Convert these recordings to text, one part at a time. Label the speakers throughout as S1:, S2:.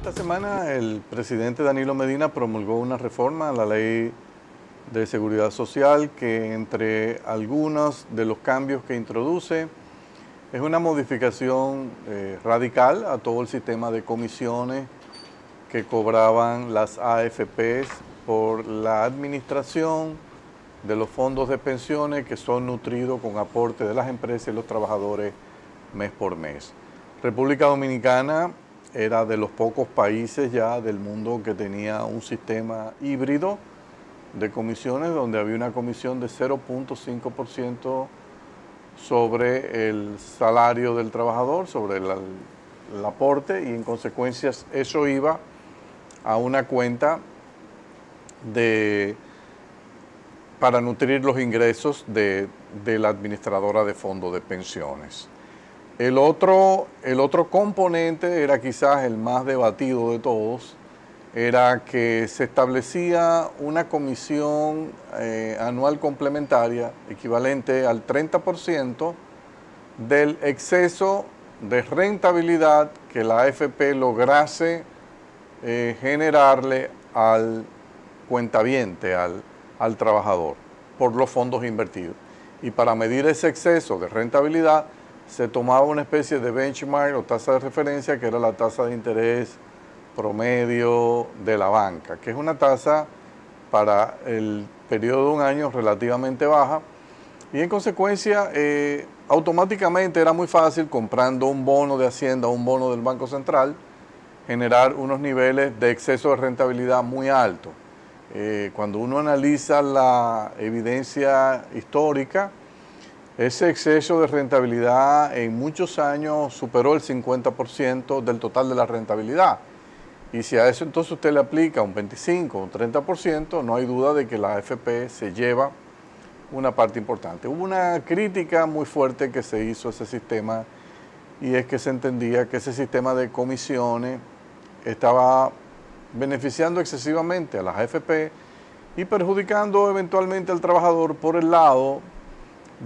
S1: Esta semana el presidente Danilo Medina promulgó una reforma a la Ley de Seguridad Social que, entre algunos de los cambios que introduce, es una modificación radical a todo el sistema de comisiones que cobraban las AFPs por la administración de los fondos de pensiones que son nutridos con aporte de las empresas y los trabajadores mes por mes. República Dominicana era de los pocos países ya del mundo que tenía un sistema híbrido de comisiones donde había una comisión de 0.5% sobre el salario del trabajador, sobre el aporte, y en consecuencia eso iba a una cuenta para nutrir los ingresos de la administradora de fondos de pensiones. El otro componente era quizás el más debatido de todos, era que se establecía una comisión anual complementaria equivalente al 30% del exceso de rentabilidad que la AFP lograse generarle al cuentaviente, al trabajador, por los fondos invertidos. Y para medir ese exceso de rentabilidad se tomaba una especie de benchmark o tasa de referencia, que era la tasa de interés promedio de la banca, que es una tasa para el periodo de un año relativamente baja, y en consecuencia automáticamente era muy fácil, comprando un bono de Hacienda o un bono del Banco Central, generar unos niveles de exceso de rentabilidad muy altos. Cuando uno analiza la evidencia histórica, ese exceso de rentabilidad en muchos años superó el 50% del total de la rentabilidad. Y si a eso entonces usted le aplica un 25 o un 30%, no hay duda de que la AFP se lleva una parte importante. Hubo una crítica muy fuerte que se hizo a ese sistema, y es que se entendía que ese sistema de comisiones estaba beneficiando excesivamente a las AFP y perjudicando eventualmente al trabajador por el lado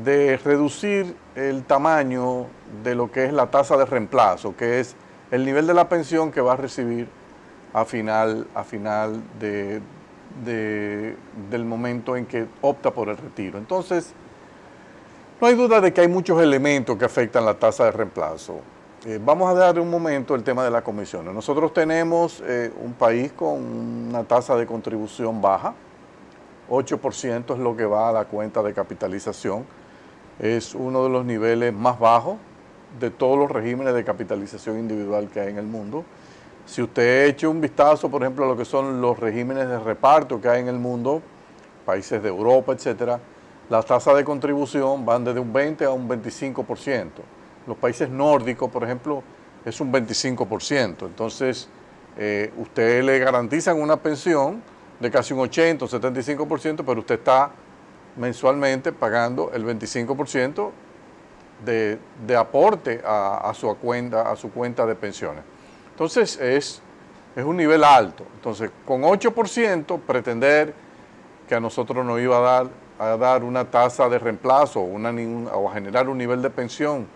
S1: de reducir el tamaño de lo que es la tasa de reemplazo, que es el nivel de la pensión que va a recibir a final del momento en que opta por el retiro. Entonces, no hay duda de que hay muchos elementos que afectan la tasa de reemplazo. Vamos a dar un momento el tema de las comisiones. Nosotros tenemos un país con una tasa de contribución baja, 8% es lo que va a la cuenta de capitalización. Es uno de los niveles más bajos de todos los regímenes de capitalización individual que hay en el mundo. Si usted echa un vistazo, por ejemplo, a lo que son los regímenes de reparto que hay en el mundo, países de Europa, etcétera, las tasas de contribución van desde un 20 a un 25%. Los países nórdicos, por ejemplo, es un 25%. Entonces, usted le garantizan una pensión de casi un 80 o 75%, pero usted está mensualmente pagando el 25% de aporte a su cuenta de pensiones. Entonces, es un nivel alto. Entonces, con 8%, pretender que a nosotros nos iba a dar una tasa de reemplazo o a generar un nivel de pensión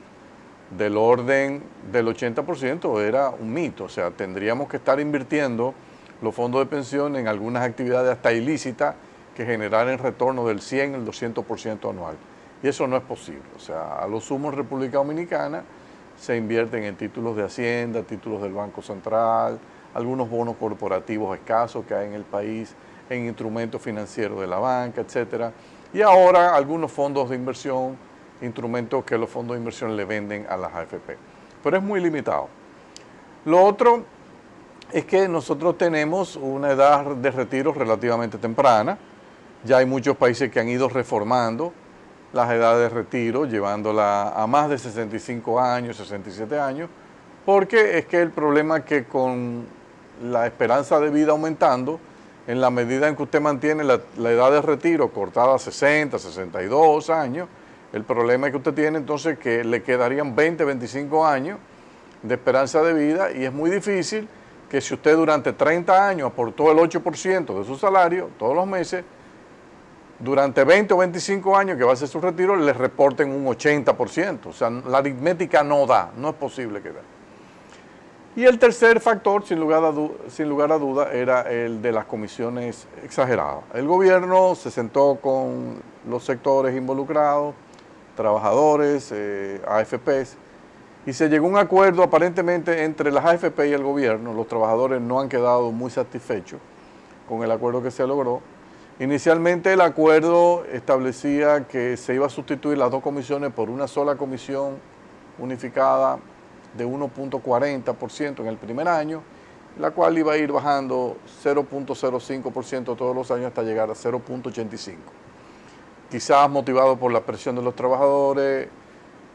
S1: del orden del 80% era un mito. O sea, tendríamos que estar invirtiendo los fondos de pensión en algunas actividades hasta ilícitas que generaran retorno del 100 al 200% anual. Y eso no es posible. O sea, a lo sumo en República Dominicana se invierten en títulos de Hacienda, títulos del Banco Central, algunos bonos corporativos escasos que hay en el país, en instrumentos financieros de la banca, etcétera. Y ahora algunos fondos de inversión, instrumentos que los fondos de inversión le venden a las AFP. Pero es muy limitado. Lo otro es que nosotros tenemos una edad de retiro relativamente temprana. Ya hay muchos países que han ido reformando las edades de retiro, llevándola a más de 65 años, 67 años, porque es que el problema es que con la esperanza de vida aumentando, en la medida en que usted mantiene la edad de retiro cortada a 60, 62 años, el problema es que usted tiene entonces que le quedarían 20, 25 años de esperanza de vida, y es muy difícil que si usted durante 30 años aportó el 8% de su salario todos los meses, durante 20 o 25 años que va a ser su retiro, le reporten un 80%. O sea, la aritmética no da, no es posible que dé. Y el tercer factor, sin lugar a duda, era el de las comisiones exageradas. El gobierno se sentó con los sectores involucrados, trabajadores, AFPs, y se llegó a un acuerdo aparentemente entre las AFP y el gobierno. Los trabajadores no han quedado muy satisfechos con el acuerdo que se logró. Inicialmente el acuerdo establecía que se iba a sustituir las dos comisiones por una sola comisión unificada de 1.40% en el primer año, la cual iba a ir bajando 0.05% todos los años hasta llegar a 0.85%. Quizás motivado por la presión de los trabajadores,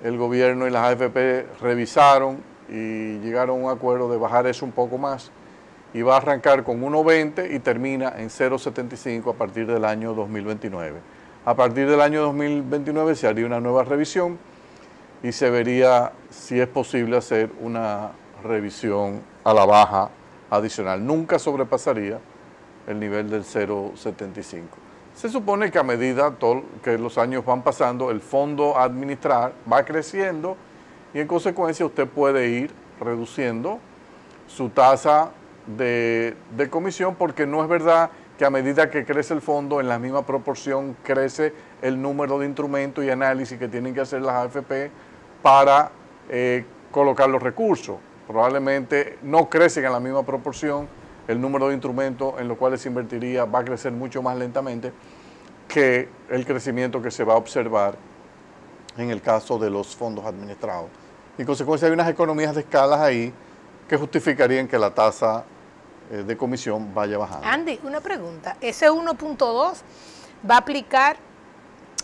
S1: el gobierno y las AFP revisaron y llegaron a un acuerdo de bajar eso un poco más, y va a arrancar con 1.20 y termina en 0.75 a partir del año 2029. A partir del año 2029 se haría una nueva revisión y se vería si es posible hacer una revisión a la baja adicional. Nunca sobrepasaría el nivel del 0.75. Se supone que a medida que los años van pasando, el fondo a administrar va creciendo y en consecuencia usted puede ir reduciendo su tasa de comisión, porque no es verdad que a medida que crece el fondo, en la misma proporción crece el número de instrumentos y análisis que tienen que hacer las AFP para colocar los recursos. Probablemente no crecen en la misma proporción, el número de instrumentos en los cuales se invertiría va a crecer mucho más lentamente que el crecimiento que se va a observar en el caso de los fondos administrados. Y en consecuencia hay unas economías de escalas ahí que justificarían que la tasa de comisión vaya bajando.
S2: Andy, una pregunta. ¿Ese 1.2 va a aplicar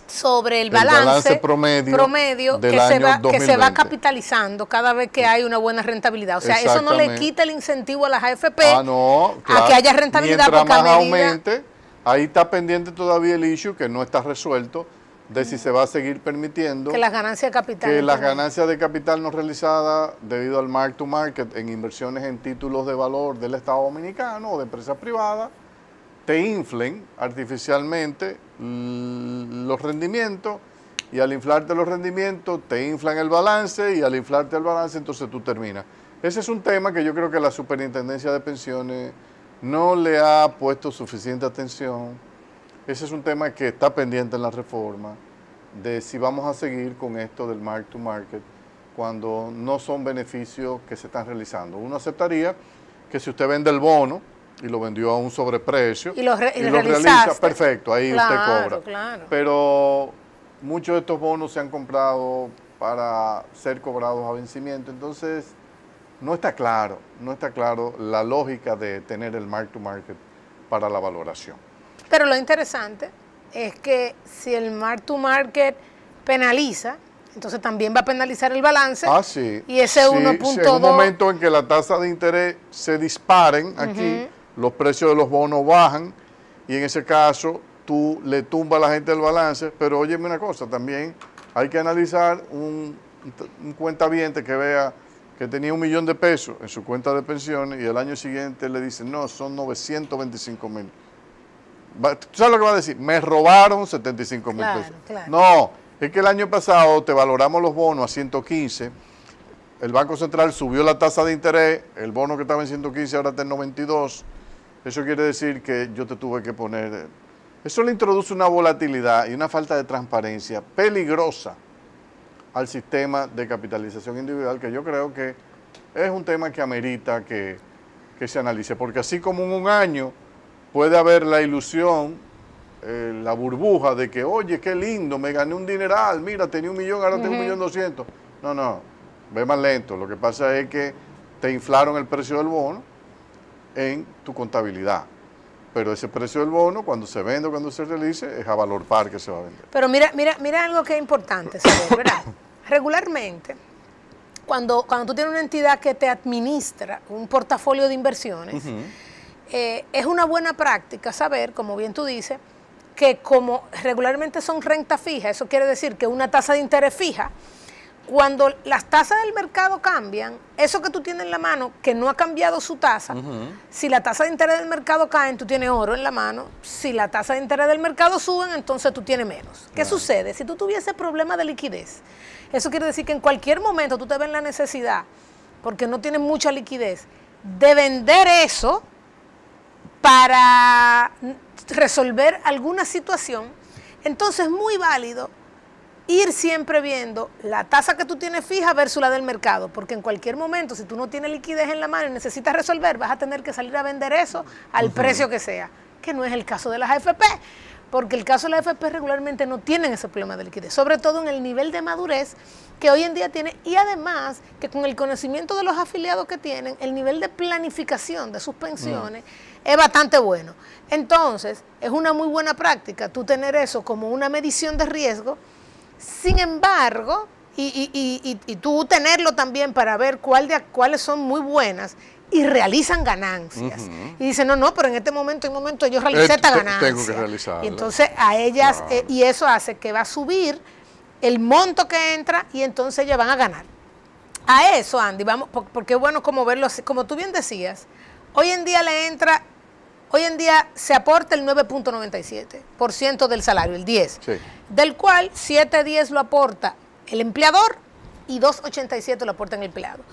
S2: sobre el balance promedio que se va capitalizando cada vez que hay una buena rentabilidad? O sea, eso no le quita el incentivo a las AFP
S1: claro,
S2: a que haya rentabilidad.
S1: Mientras más aumente, ahí está pendiente todavía el issue que no está resuelto de si se va a seguir permitiendo
S2: que las ganancias de capital,
S1: que las ganancias de capital no realizadas debido al mark to market en inversiones en títulos de valor del Estado Dominicano o de empresas privadas te inflen artificialmente los rendimientos, y al inflarte los rendimientos te inflan el balance, y al inflarte el balance entonces tú terminas. Ese es un tema que yo creo que la Superintendencia de Pensiones no le ha puesto suficiente atención. Ese es un tema que está pendiente en la reforma, de si vamos a seguir con esto del mark to market cuando no son beneficios que se están realizando. Uno aceptaría que si usted vende el bono y lo vendió a un sobreprecio
S2: y lo realiza,
S1: perfecto, ahí usted cobra.
S2: Claro.
S1: Pero muchos de estos bonos se han comprado para ser cobrados a vencimiento, entonces no está claro la lógica de tener el mark to market para la valoración.
S2: Pero lo interesante es que si el mark to market penaliza, entonces también va a penalizar el balance.
S1: Ah, sí.
S2: Y ese 1.2...
S1: Si en un momento en que la tasa de interés se disparen aquí, los precios de los bonos bajan, y en ese caso tú le tumbas a la gente el balance. Pero óyeme una cosa, también hay que analizar un cuentaviente que vea que tenía $1 millón de pesos en su cuenta de pensiones y el año siguiente le dicen, no, son 925,000. ¿Tú sabes lo que va a decir? Me robaron 75,000 pesos. Claro. No, es que el año pasado te valoramos los bonos a 115, el Banco Central subió la tasa de interés, el bono que estaba en 115 ahora está en 92, eso quiere decir que yo te tuve que poner... Eso le introduce una volatilidad y una falta de transparencia peligrosa al sistema de capitalización individual, que yo creo que es un tema que amerita que se analice, porque así como en un año puede haber la ilusión, la burbuja de que, oye, qué lindo, me gané un dineral, mira, tenía 1 millón, ahora tengo 1.200.000. No, ve más lento. Lo que pasa es que te inflaron el precio del bono en tu contabilidad. Pero ese precio del bono, cuando se vende o cuando se realice, es a valor par que se va a vender.
S2: Pero mira algo que es importante saber, ¿verdad? Regularmente, cuando tú tienes una entidad que te administra un portafolio de inversiones, es una buena práctica saber, como bien tú dices, que como regularmente son renta fija, eso quiere decir que una tasa de interés fija, cuando las tasas del mercado cambian, eso que tú tienes en la mano, que no ha cambiado su tasa, si la tasa de interés del mercado cae, tú tienes oro en la mano, si la tasa de interés del mercado sube, entonces tú tienes menos. ¿Qué sucede? Si tú tuvieses problemas de liquidez, eso quiere decir que en cualquier momento tú te ves en la necesidad porque no tienen mucha liquidez, de vender eso para resolver alguna situación, entonces es muy válido ir siempre viendo la tasa que tú tienes fija versus la del mercado, porque en cualquier momento, si tú no tienes liquidez en la mano y necesitas resolver, vas a tener que salir a vender eso al precio que sea, que no es el caso de las AFP, porque el caso de las AFP regularmente no tienen ese problema de liquidez, sobre todo en el nivel de madurez que hoy en día tiene, y además que con el conocimiento de los afiliados que tienen, el nivel de planificación de sus pensiones es bastante bueno. Entonces, es una muy buena práctica tú tener eso como una medición de riesgo. Sin embargo, y tú tenerlo también para ver cuáles son muy buenas y realizan ganancias. Y dicen, no, pero en este momento yo realicé esta ganancia.
S1: Tengo que realizarla.
S2: Y entonces a ellas, y eso hace que va a subir el monto que entra y entonces ellas van a ganar. A eso, Andy, vamos, porque es bueno como verlo así, como tú bien decías, hoy en día se aporta el 9.97% del salario, el 10%, sí, del cual 7.10 lo aporta el empleador y 2.87 lo aporta el empleado.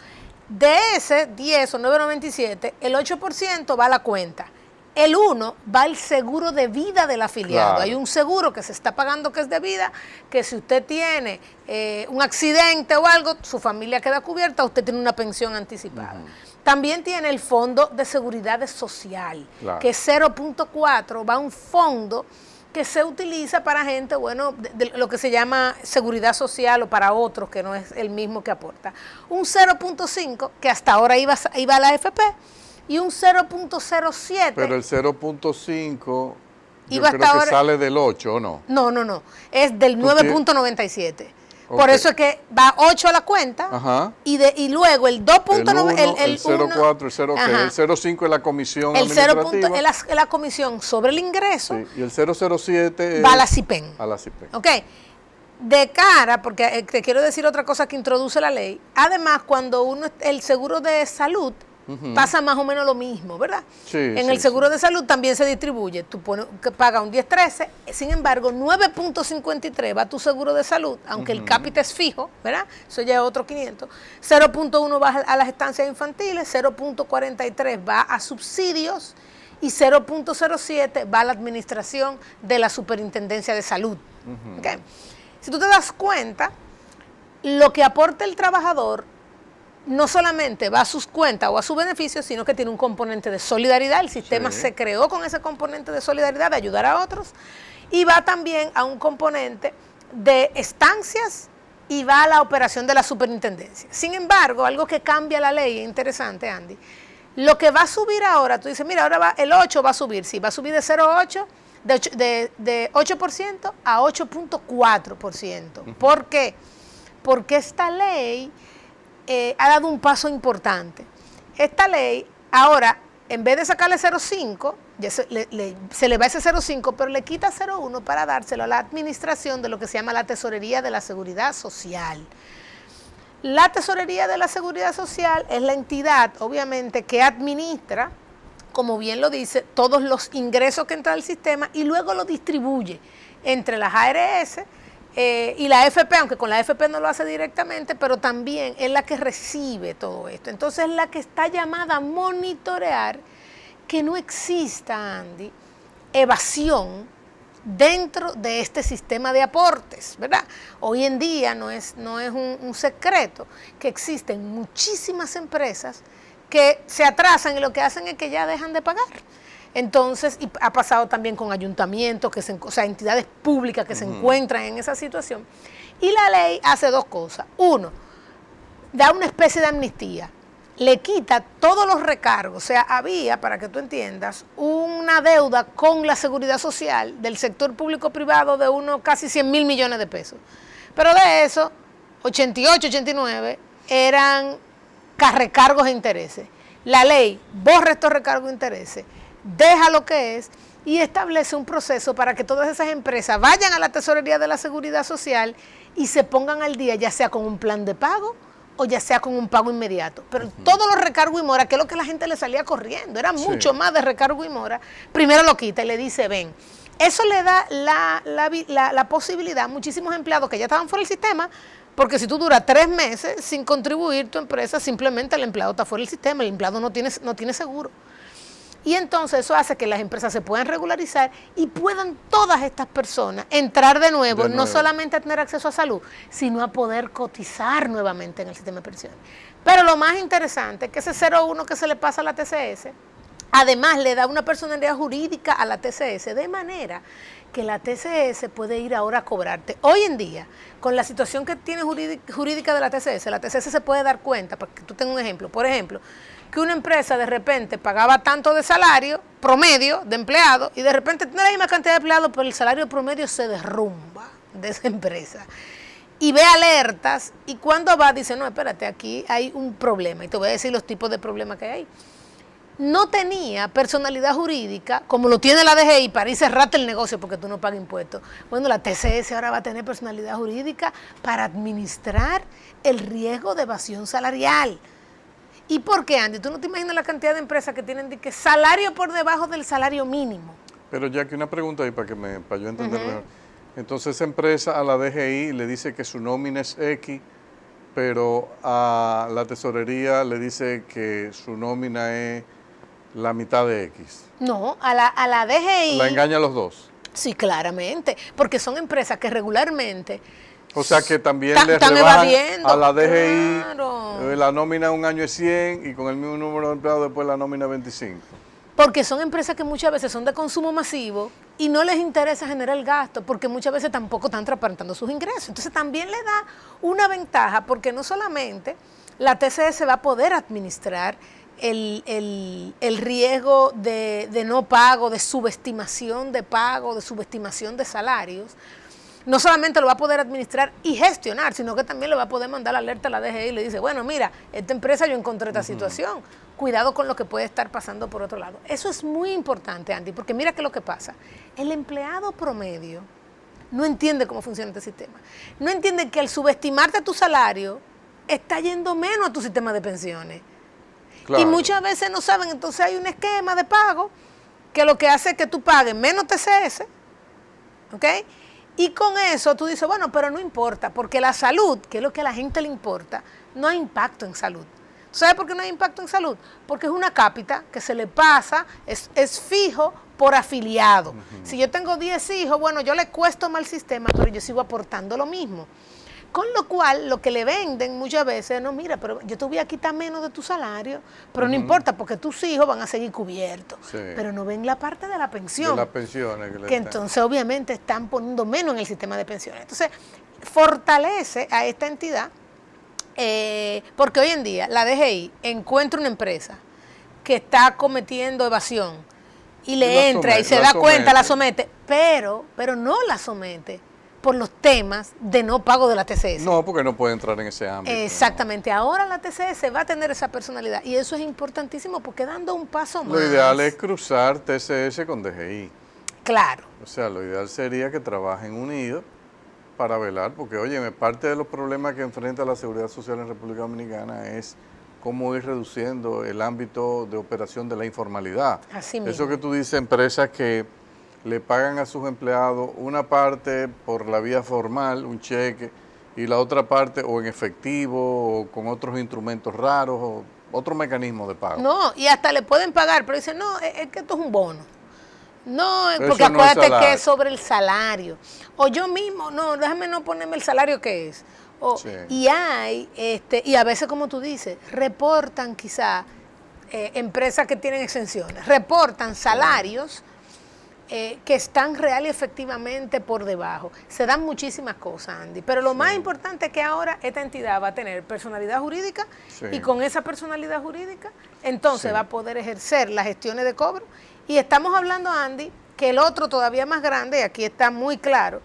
S2: De ese 10 o 9.97, el 8% va a la cuenta. El 1 va al seguro de vida del afiliado. Claro. Hay un seguro que se está pagando que es de vida, que si usted tiene un accidente o algo, su familia queda cubierta, usted tiene una pensión anticipada. También tiene el Fondo de Seguridad Social, claro, que es 0.4, va a un fondo que se utiliza para gente, bueno, de lo que se llama seguridad social o para otros, que no es el mismo que aporta. Un 0.5, que hasta ahora iba a la AFP, y un 0.07.
S1: Pero el 0.5 yo creo que sale del 8, ¿o no?
S2: No, es del 9.97. Por eso es que va 8 a la cuenta, y luego el 2.9, el 0.4,
S1: el 0.5 es la comisión
S2: el
S1: administrativa.
S2: 0. Es la comisión sobre el ingreso.
S1: Sí, y el 0.07
S2: va a la CIPEN.
S1: A la CIPEN.
S2: Ok. De cara, porque te quiero decir otra cosa que introduce la ley, además cuando el seguro de salud pasa más o menos lo mismo, ¿verdad? Sí, en el seguro de salud también se distribuye. Tú pagas un 10.13, sin embargo, 9.53 va a tu seguro de salud, aunque el cápita es fijo, ¿verdad? Eso ya es otro 500. 0.1 va a las estancias infantiles, 0.43 va a subsidios y 0.07 va a la administración de la Superintendencia de Salud. ¿Okay? Si tú te das cuenta, lo que aporta el trabajador no solamente va a sus cuentas o a su beneficio, sino que tiene un componente de solidaridad. El sistema se creó con ese componente de solidaridad, de ayudar a otros, y va también a un componente de estancias y va a la operación de la superintendencia. Sin embargo, algo que cambia la ley, es interesante, Andy, lo que va a subir ahora, tú dices, mira, ahora el 8 va a subir, sí, va a subir de 0.8, de 8% a 8.4%. ¿Por qué? Porque esta ley ha dado un paso importante. Esta ley, ahora, en vez de sacarle 0.5, se le va ese 0.5, pero le quita 0.1 para dárselo a la administración de lo que se llama la Tesorería de la Seguridad Social. La Tesorería de la Seguridad Social es la entidad, obviamente, que administra, como bien lo dice, todos los ingresos que entran al sistema y luego lo distribuye entre las ARS y la AFP, aunque con la AFP no lo hace directamente, pero también es la que recibe todo esto. Entonces es la que está llamada a monitorear que no exista, Andy, evasión dentro de este sistema de aportes, ¿verdad? Hoy en día no es un secreto que existen muchísimas empresas que se atrasan y lo que hacen es que ya dejan de pagar. Entonces, y ha pasado también con ayuntamientos, o sea, entidades públicas que se encuentran en esa situación. Y la ley hace dos cosas. Uno, da una especie de amnistía, le quita todos los recargos. O sea, había, para que tú entiendas, una deuda con la seguridad social del sector público-privado de casi 100.000 millones de pesos. Pero de eso, 88, 89 eran recargos e intereses. La ley borra estos recargos e intereses, deja lo que es y establece un proceso para que todas esas empresas vayan a la Tesorería de la Seguridad Social y se pongan al día, ya sea con un plan de pago o ya sea con un pago inmediato. Pero todos los recargos y mora, que es lo que la gente le salía corriendo, era mucho más de recargo y mora, primero lo quita y le dice, ven. Eso le da la posibilidad a muchísimos empleados que ya estaban fuera del sistema Porque si tú duras 3 meses sin contribuir tu empresa, simplemente el empleado está fuera del sistema, el empleado no tiene seguro. Y entonces eso hace que las empresas se puedan regularizar y puedan todas estas personas entrar de nuevo, no solamente a tener acceso a salud, sino a poder cotizar nuevamente en el sistema de pensiones. Pero lo más interesante es que ese 0,1 que se le pasa a la TCS, además le da una personalidad jurídica a la TCS, de manera que la TCS puede ir ahora a cobrarte. Hoy en día, con la situación que tiene jurídica de la TCS se puede dar cuenta, para que tú tengas un ejemplo, por ejemplo, que una empresa de repente pagaba tanto de salario promedio de empleados y de repente tiene la misma cantidad de empleados, pero el salario promedio se derrumba de esa empresa. Y ve alertas y cuando va dice, no, espérate, aquí hay un problema. Y te voy a decir los tipos de problemas que hay. No tenía personalidad jurídica, como lo tiene la DGI, para ir cerrarte el negocio porque tú no pagas impuestos. Bueno, la TCS ahora va a tener personalidad jurídica para administrar el riesgo de evasión salarial. ¿Y por qué, Andy? ¿Tú no te imaginas la cantidad de empresas que tienen que salario por debajo del salario mínimo?
S1: Pero ya que una pregunta ahí para yo entender mejor. Entonces esa empresa a la DGI le dice que su nómina es X, pero a la tesorería le dice que su nómina es la mitad de X.
S2: No, a la DGI...
S1: ¿La engaña a los dos?
S2: Sí, claramente, porque son empresas que regularmente...
S1: O sea que también le rebajan a la DGI,
S2: claro.
S1: La nómina un año es 100 y con el mismo número de empleados después la nómina 25.
S2: Porque son empresas que muchas veces son de consumo masivo y no les interesa generar el gasto porque muchas veces tampoco están transparentando sus ingresos. Entonces también le da una ventaja porque no solamente la TCS va a poder administrar el riesgo de no pago, de subestimación de pago, de subestimación de salarios. No solamente lo va a poder administrar y gestionar, sino que también le va a poder mandar la alerta a la DGI y le dice, bueno, mira, esta empresa yo encontré esta situación, cuidado con lo que puede estar pasando por otro lado. Eso es muy importante, Andy, porque mira qué es lo que pasa. El empleado promedio no entiende cómo funciona este sistema. No entiende que al subestimarte tu salario, está yendo menos a tu sistema de pensiones. Claro. Y muchas veces no saben, entonces hay un esquema de pago que lo que hace es que tú pagues menos TCS, ¿ok? Y con eso tú dices, bueno, pero no importa, porque la salud, que es lo que a la gente le importa, no hay impacto en salud. ¿Sabes por qué no hay impacto en salud? Porque es una cápita que se le pasa, es fijo por afiliado. Si yo tengo 10 hijos, bueno, yo le cuesto mal sistema, pero yo sigo aportando lo mismo. Con lo cual, lo que le venden muchas veces, no, mira, pero yo te voy a quitar menos de tu salario, pero no importa, porque tus hijos van a seguir cubiertos. Sí. Pero no ven la parte de la pensión.
S1: De las pensiones.
S2: Que entonces, obviamente, están poniendo menos en el sistema de pensiones. Entonces, fortalece a esta entidad, porque hoy en día la DGI encuentra una empresa que está cometiendo evasión y le entra y se da cuenta, la somete, pero no la somete por los temas de no pago de la TCS.
S1: No, porque no puede entrar en ese ámbito.
S2: Exactamente. ¿No? Ahora la TCS va a tener esa personalidad y eso es importantísimo porque dando un paso más.
S1: Lo ideal es cruzar TCS con DGI.
S2: Claro.
S1: O sea, lo ideal sería que trabajen unidos para velar, porque, oye, parte de los problemas que enfrenta la seguridad social en República Dominicana es cómo ir reduciendo el ámbito de operación de la informalidad.
S2: Así mismo.
S1: Eso que tú dices, empresas que le pagan a sus empleados una parte por la vía formal, un cheque, y la otra parte o en efectivo o con otros instrumentos raros o otro mecanismo de pago.
S2: No, y hasta le pueden pagar, pero dicen, no, es que esto es un bono. No, porque acuérdate que es sobre el salario. O yo mismo, no, déjame no ponerme el salario que es. Sí. Y hay, y a veces como tú dices, reportan quizá empresas que tienen exenciones, reportan salarios que están real y efectivamente por debajo. Se dan muchísimas cosas, Andy, pero lo más importante es que ahora esta entidad va a tener personalidad jurídica y con esa personalidad jurídica entonces va a poder ejercer las gestiones de cobro. Y estamos hablando, Andy, que el otro todavía más grande, y aquí está muy claro,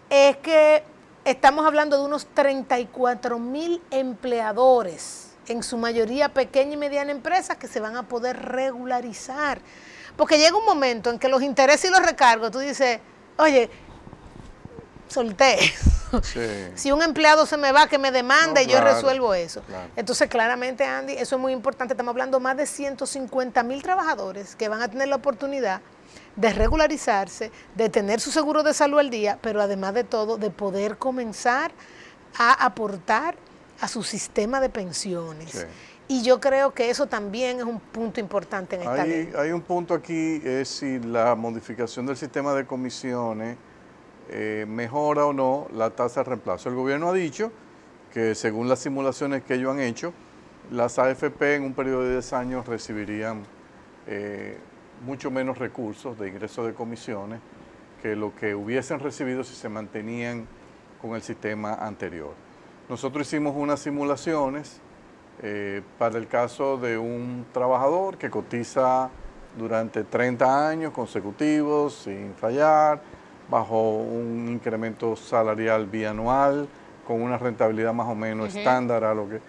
S2: es que estamos hablando de unos 34,000 empleadores, en su mayoría pequeña y mediana empresas, que se van a poder regularizar. Porque llega un momento en que los intereses y los recargos, tú dices, oye, solté. Sí. Si un empleado se me va, que me demanda y yo resuelvo eso. Claro. Entonces, claramente, Andy, eso es muy importante. Estamos hablando de más de 150,000 trabajadores que van a tener la oportunidad de regularizarse, de tener su seguro de salud al día, pero además de todo, de poder comenzar a aportar a su sistema de pensiones.
S1: Sí.
S2: Y yo creo que eso también es un punto importante en esta ley.
S1: Hay un punto aquí, es si la modificación del sistema de comisiones mejora o no la tasa de reemplazo. El gobierno ha dicho que según las simulaciones que ellos han hecho, las AFP en un periodo de 10 años recibirían mucho menos recursos de ingresos de comisiones que lo que hubiesen recibido si se mantenían con el sistema anterior. Nosotros hicimos unas simulaciones para el caso de un trabajador que cotiza durante 30 años consecutivos sin fallar, bajo un incremento salarial bianual, con una rentabilidad más o menos estándar a lo que...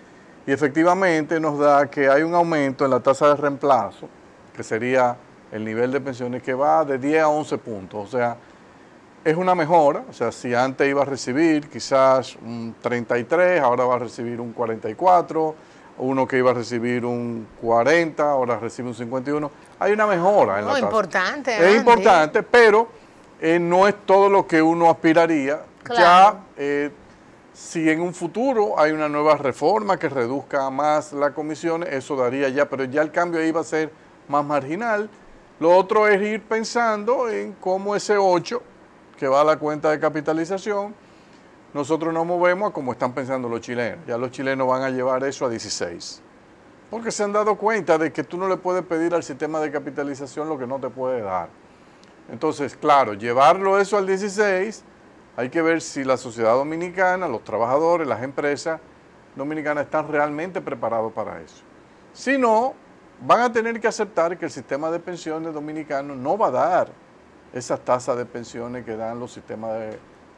S1: Y efectivamente nos da que hay un aumento en la tasa de reemplazo, que sería el nivel de pensiones que va de 10 a 11 puntos. O sea, es una mejora. O sea, si antes iba a recibir quizás un 33, ahora va a recibir un 44. Uno que iba a recibir un 40, ahora recibe un 51. Hay una mejora en la tasa.
S2: Importante.
S1: Es importante, pero no es todo lo que uno aspiraría.
S2: Claro.
S1: Ya, si en un futuro hay una nueva reforma que reduzca más las comisiones, eso daría ya, pero ya el cambio ahí va a ser más marginal. Lo otro es ir pensando en cómo ese 8, que va a la cuenta de capitalización, nosotros nos movemos a como están pensando los chilenos. Ya los chilenos van a llevar eso a 16. Porque se han dado cuenta de que tú no le puedes pedir al sistema de capitalización lo que no te puede dar. Entonces, claro, llevarlo eso al 16, hay que ver si la sociedad dominicana, los trabajadores, las empresas dominicanas están realmente preparados para eso. Si no, van a tener que aceptar que el sistema de pensiones dominicano no va a dar esas tasas de pensiones que dan los sistemas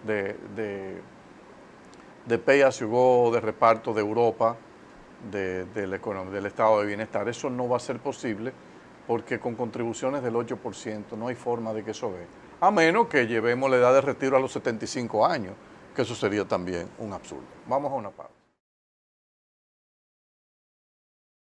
S1: de pay as you go, de reparto de Europa, del estado de bienestar. Eso no va a ser posible porque con contribuciones del 8% no hay forma de que eso dé. A menos que llevemos la edad de retiro a los 75 años, que eso sería también un absurdo. Vamos a una pausa.